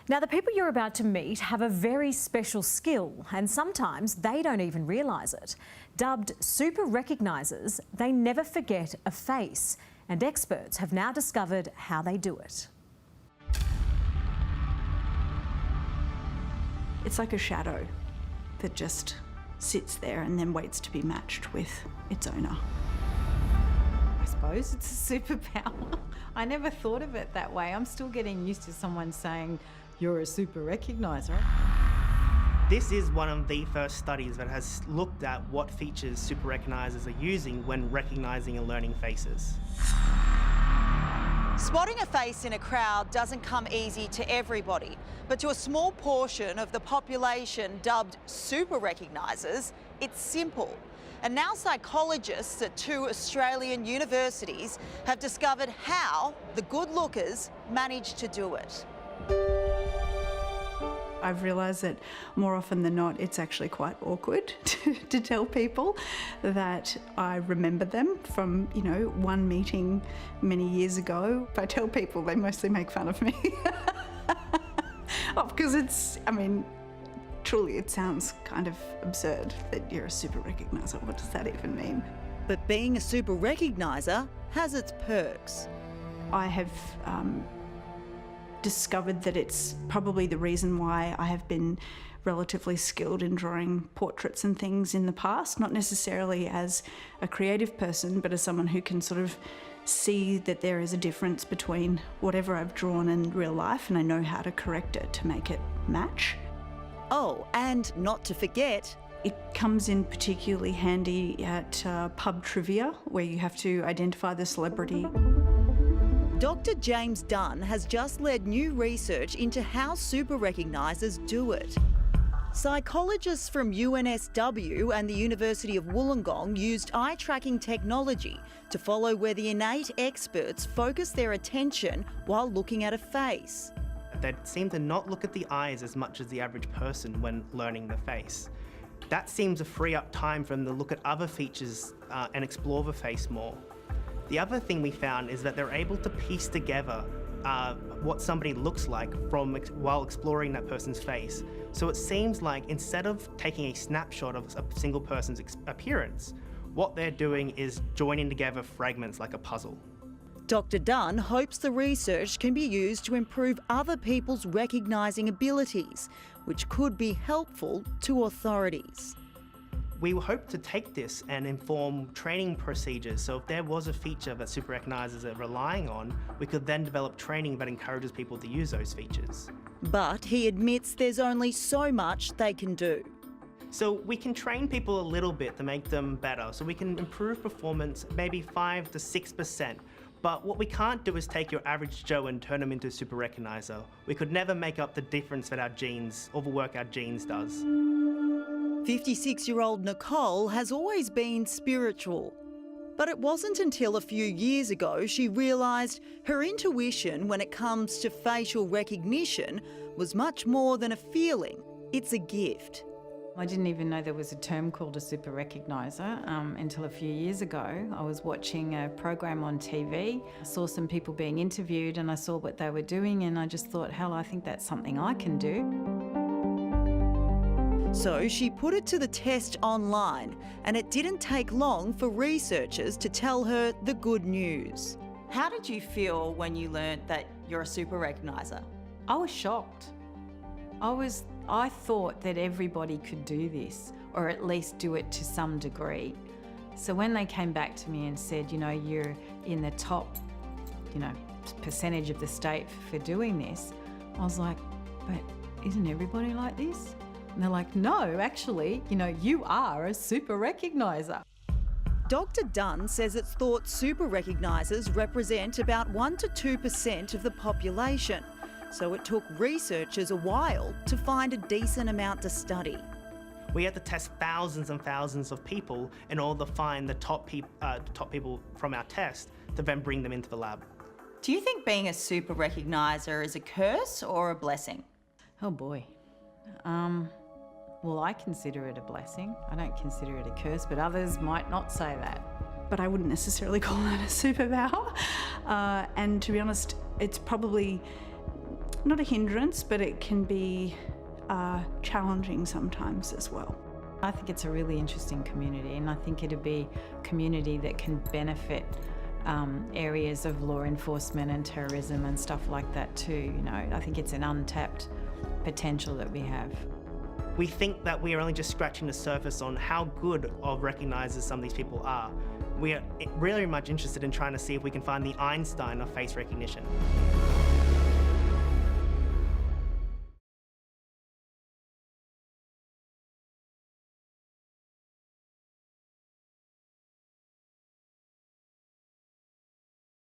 Now, the people you're about to meet have a very special skill, and sometimes they don't even realise it. Dubbed super recognisers, they never forget a face, and experts have now discovered how they do it. It's like a shadow that just sits there and then waits to be matched with its owner. I suppose it's a superpower. I never thought of it that way. I'm still getting used to someone saying, "You're a super recogniser." This is one of the first studies that has looked at what features super recognisers are using when recognising and learning faces. Spotting a face in a crowd doesn't come easy to everybody, but to a small portion of the population dubbed super recognisers, it's simple. And now psychologists at 2 Australian universities have discovered how the good lookers manage to do it. I've realised that more often than not, it's actually quite awkward to tell people that I remember them from, one meeting many years ago. If I tell people, they mostly make fun of me. Because truly it sounds kind of absurd that you're a super recogniser. What does that even mean? But being a super recogniser has its perks. I have discovered that it's probably the reason why I have been relatively skilled in drawing portraits and things in the past, not necessarily as a creative person, but as someone who can sort of see that there is a difference between whatever I've drawn in real life, and I know how to correct it to make it match. Oh, and not to forget, it comes in particularly handy at pub trivia, where you have to identify the celebrity. Dr. James Dunn has just led new research into how super recognisers do it. Psychologists from UNSW and the University of Wollongong used eye-tracking technology to follow where the innate experts focus their attention while looking at a face. They seem to not look at the eyes as much as the average person when learning the face. That seems to free up time for them to look at other features and explore the face more. The other thing we found is that they're able to piece together what somebody looks like while exploring that person's face. So it seems like instead of taking a snapshot of a single person's appearance, what they're doing is joining together fragments like a puzzle. Dr. Dunn hopes the research can be used to improve other people's recognising abilities, which could be helpful to authorities. We hope to take this and inform training procedures, so if there was a feature that super recognisers are relying on, we could then develop training that encourages people to use those features. But he admits there's only so much they can do. So we can train people a little bit to make them better, so we can improve performance maybe 5 to 6%. But what we can't do is take your average Joe and turn them into a super recogniser. We could never make up the difference that our genes, or the work our genes does. 56-year-old Nicole has always been spiritual. But it wasn't until a few years ago she realised her intuition when it comes to facial recognition was much more than a feeling. It's a gift. I didn't even know there was a term called a super recogniser until a few years ago. I was watching a program on TV. I saw some people being interviewed and I saw what they were doing, and I just thought, hell, I think that's something I can do. So she put it to the test online, and it didn't take long for researchers to tell her the good news. How did you feel when you learnt that you're a super recogniser? I was shocked. I thought that everybody could do this, or at least do it to some degree. So when they came back to me and said, you're in the top, percentage of the state for doing this, I was like, but isn't everybody like this? And they're like, no, actually, you are a super recogniser. Dr. Dunn says it's thought super recognisers represent about 1 to 2% of the population. So it took researchers a while to find a decent amount to study. We had to test thousands and thousands of people in order to find the top people from our test to then bring them into the lab. Do you think being a super recogniser is a curse or a blessing? Oh boy. Well, I consider it a blessing. I don't consider it a curse, but others might not say that. But I wouldn't necessarily call it a superpower. And to be honest, it's probably not a hindrance, but it can be challenging sometimes as well. I think it's a really interesting community, and I think it'd be a community that can benefit areas of law enforcement and terrorism and stuff like that too. You know, I think it's an untapped potential that we have. We think that we are only just scratching the surface on how good of recognisers some of these people are. We are really much interested in trying to see if we can find the Einstein of face recognition.